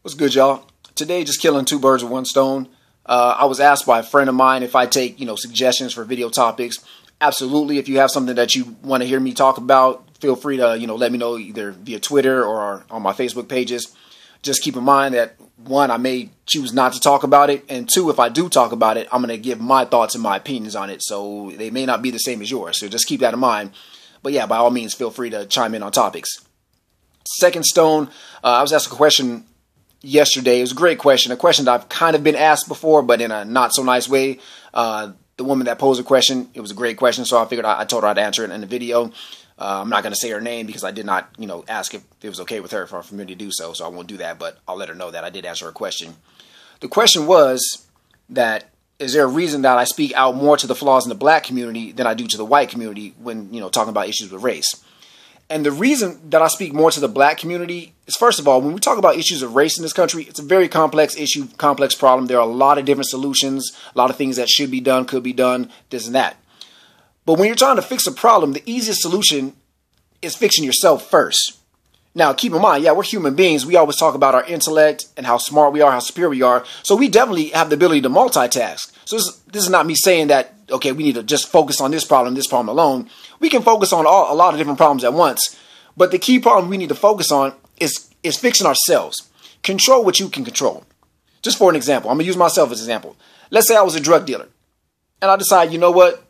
What's good, y'all? Today, just killing two birds with one stone. I was asked by a friend of mine if I take, suggestions for video topics. Absolutely. If you have something that you want to hear me talk about, feel free to, let me know either via Twitter or on my Facebook pages. Just keep in mind that, one, I may choose not to talk about it. And two, if I do talk about it, I'm going to give my thoughts and my opinions on it. So they may not be the same as yours. So just keep that in mind. But yeah, by all means, feel free to chime in on topics. Second stone, I was asked a question yesterday. It was a great question, a question that I've kind of been asked before, but in a not so nice way. The woman that posed the question, it was a great question, so I figured I told her I'd answer it in the video. I'm not going to say her name because I did not, ask if it was okay with her for me to do so, so I won't do that, but I'll let her know that I did answer her question. The question was that, is there a reason that I speak out more to the flaws in the black community than I do to the white community when, talking about issues with race? And the reason that I speak more to the black community is, first of all, when we talk about issues of race in this country, it's a very complex issue, complex problem. There are a lot of different solutions, a lot of things that should be done, could be done, this and that. But when you're trying to fix a problem, the easiest solution is fixing yourself first. Now, keep in mind, yeah, we're human beings. We always talk about our intellect and how smart we are, how superior we are. So we definitely have the ability to multitask. So this is not me saying that, okay, we need to just focus on this problem alone. We can focus on a lot of different problems at once. But the key problem we need to focus on is fixing ourselves. Control what you can control. Just for an example, I'm going to use myself as an example. Let's say I was a drug dealer. And I decide, you know what?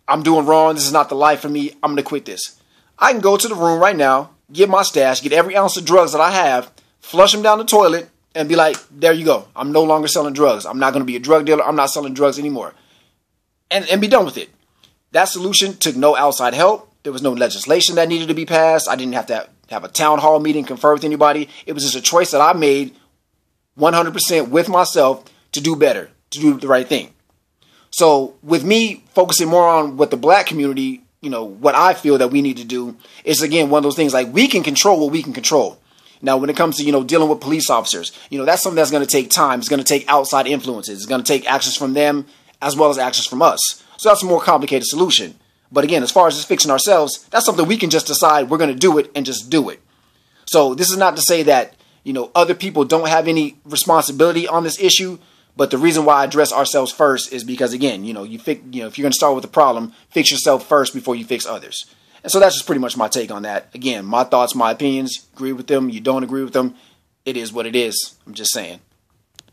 I'm doing wrong. This is not the life for me. I'm going to quit this. I can go to the room right now, get my stash, get every ounce of drugs that I have, flush them down the toilet, and be like, there you go. I'm no longer selling drugs. I'm not going to be a drug dealer. I'm not selling drugs anymore. And be done with it. That solution took no outside help. There was no legislation that needed to be passed. I didn't have to have a town hall meeting, confer with anybody. It was just a choice that I made 100% with myself to do better, to do the right thing. So with me focusing more on what the black community, what I feel that we need to do is, again, one of those things like we can control what we can control. Now, when it comes to, dealing with police officers, that's something that's going to take time. It's going to take outside influences. It's going to take actions from them as well as actions from us. So that's a more complicated solution. But again, as far as just fixing ourselves, that's something we can just decide we're going to do it and just do it. So this is not to say that, other people don't have any responsibility on this issue. But the reason why I address ourselves first is because, again, if you're going to start with a problem, fix yourself first before you fix others. And so that's just pretty much my take on that. Again, my thoughts, my opinions, agree with them, you don't agree with them. It is what it is. I'm just saying.